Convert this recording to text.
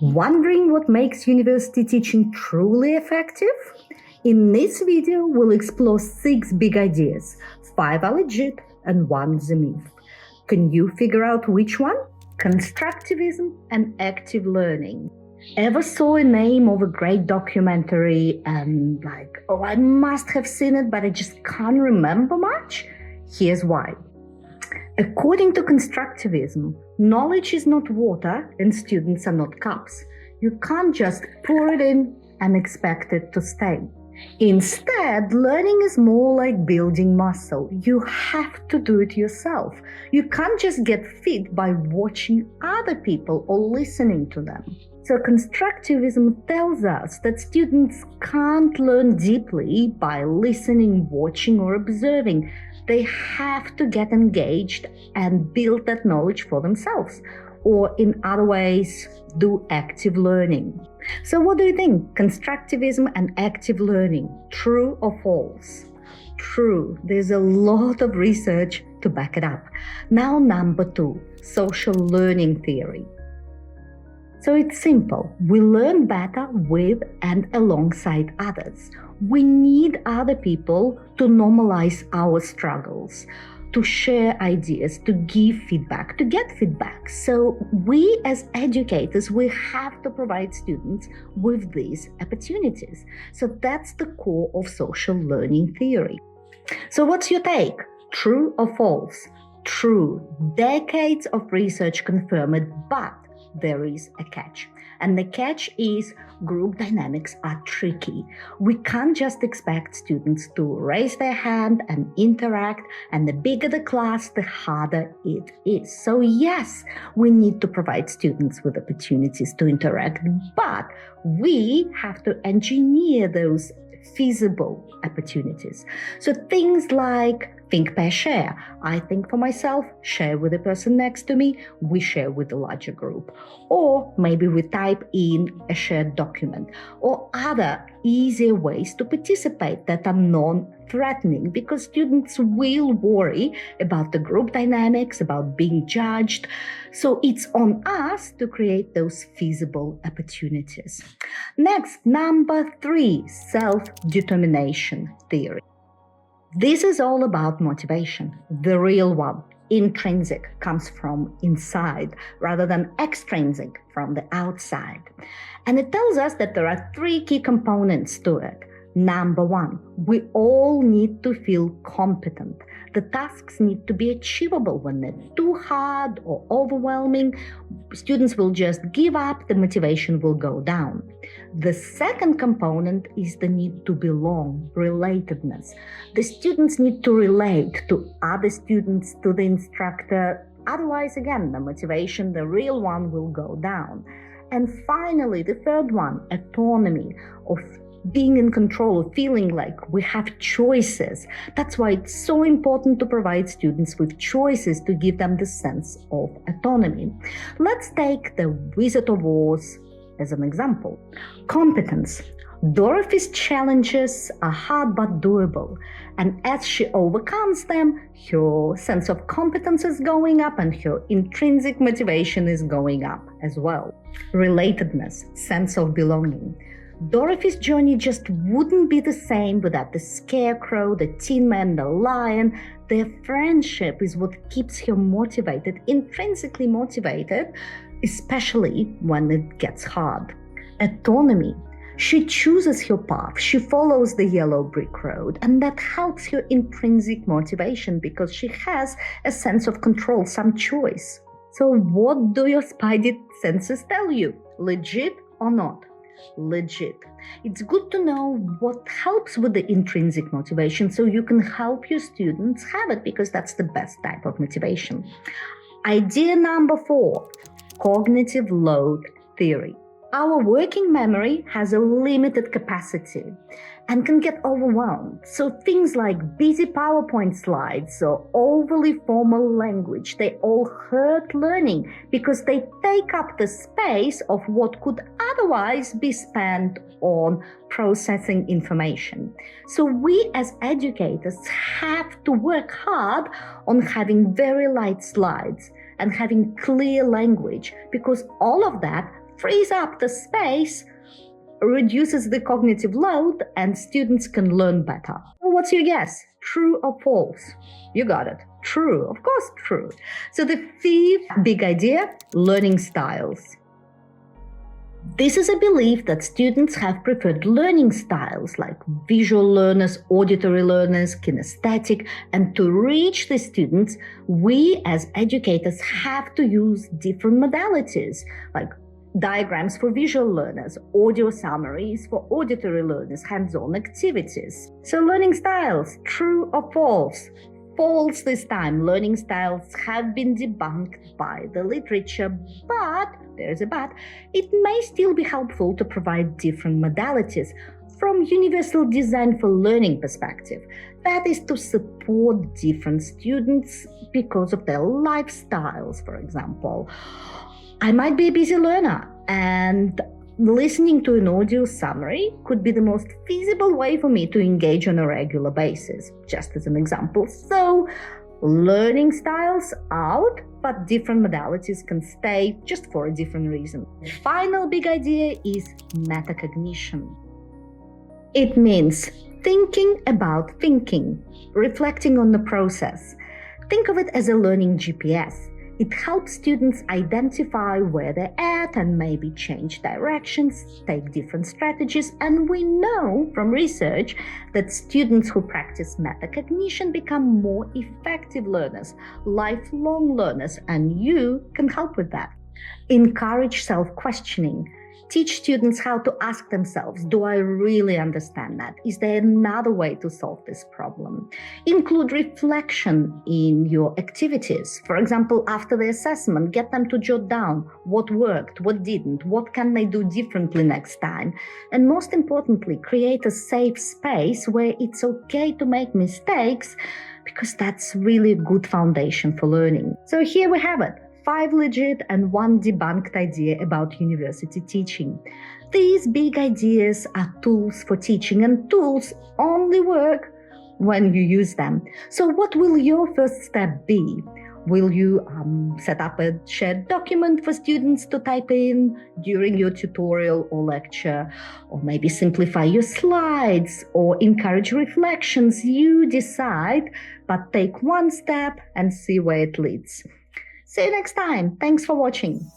Wondering what makes university teaching truly effective? In this video, we'll explore 6 big ideas. 5 are legit and 1 is a myth. Can you figure out which one? Constructivism and active learning. Ever saw a name of a great documentary and I must have seen it, but I just can't remember much? Here's why. According to constructivism, knowledge is not water and students are not cups. You can't just pour it in and expect it to stay. Instead, learning is more like building muscle. You have to do it yourself. You can't just get fit by watching other people or listening to them. So constructivism tells us that students can't learn deeply by listening, watching, or observing. They have to get engaged and build that knowledge for themselves, or in other ways, do active learning. So what do you think? Constructivism and active learning, true or false? True. There's a lot of research to back it up. Now, number 2, social learning theory. So it's simple. We learn better with and alongside others. We need other people to normalize our struggles, to share ideas, to give feedback, to get feedback. So we as educators, we have to provide students with these opportunities. So that's the core of social learning theory. So what's your take? True or false? True. Decades of research confirm it, but there is a catch. And the catch is group dynamics are tricky. We can't just expect students to raise their hand and interact, and the bigger the class, the harder it is. So yes, we need to provide students with opportunities to interact, but we have to engineer those feasible opportunities. So things like think, pair, share. I think for myself, share with the person next to me, we share with the larger group. Or maybe we type in a shared document, or other easier ways to participate that are non-threatening, because students will worry about the group dynamics, about being judged. So it's on us to create those feasible opportunities. Next, number 3, self-determination theory. This is all about motivation, the real one. Intrinsic comes from inside rather than extrinsic from the outside. And it tells us that there are 3 key components to it. Number 1, we all need to feel competent. The tasks need to be achievable. When they're too hard or overwhelming, students will just give up, the motivation will go down. The second component is the need to belong, relatedness. The students need to relate to other students, to the instructor. Otherwise, again, the motivation, the real one, will go down. And finally, the third one, autonomy, of being in control, of feeling like we have choices. That's why it's so important to provide students with choices, to give them the sense of autonomy. Let's take the Wizard of Oz as an example. Competence. Dorothy's challenges are hard but doable, and as she overcomes them, her sense of competence is going up and her intrinsic motivation is going up as well. Relatedness, sense of belonging. Dorothy's journey just wouldn't be the same without the Scarecrow, the Tin Man, the Lion. Their friendship is what keeps her motivated, intrinsically motivated, especially when it gets hard. Autonomy. She chooses her path, she follows the yellow brick road, and that helps her intrinsic motivation because she has a sense of control, some choice. So what do your spidey senses tell you? Legit or not? Legit. It's good to know what helps with the intrinsic motivation so you can help your students have it, because that's the best type of motivation. Idea number 4, cognitive load theory. Our working memory has a limited capacity and can get overwhelmed. So things like busy PowerPoint slides or overly formal language, they all hurt learning because they take up the space of what could otherwise be spent on processing information. So we as educators have to work hard on having very light slides and having clear language, because all of that frees up the space, reduces the cognitive load, and students can learn better. What's your guess? True or false? You got it. True. Of course, true. So the fifth big idea, learning styles. This is a belief that students have preferred learning styles like visual learners, auditory learners, kinesthetic, and to reach the students, we as educators have to use different modalities like diagrams for visual learners, audio summaries for auditory learners, hands-on activities. So learning styles, true or false? False this time. Learning styles have been debunked by the literature, but there's a but. It may still be helpful to provide different modalities from universal design for learning perspective. That is to support different students because of their lifestyles, for example. I might be a busy learner, and listening to an audio summary could be the most feasible way for me to engage on a regular basis, just as an example. So, learning styles out, but different modalities can stay just for a different reason. The final big idea is metacognition. It means thinking about thinking, reflecting on the process. Think of it as a learning GPS. It helps students identify where they're at and maybe change directions, take different strategies. And we know from research that students who practice metacognition become more effective learners, lifelong learners, and you can help with that. Encourage self-questioning. Teach students how to ask themselves, do I really understand that? Is there another way to solve this problem? Include reflection in your activities. For example, after the assessment, get them to jot down what worked, what didn't, what can they do differently next time. And most importantly, create a safe space where it's okay to make mistakes, because that's really a good foundation for learning. So here we have it. 5 legit and 1 debunked idea about university teaching. These big ideas are tools for teaching, and tools only work when you use them. So what will your first step be? Will you set up a shared document for students to type in during your tutorial or lecture? Or maybe simplify your slides or encourage reflections? You decide, but take one step and see where it leads. See you next time. Thanks for watching.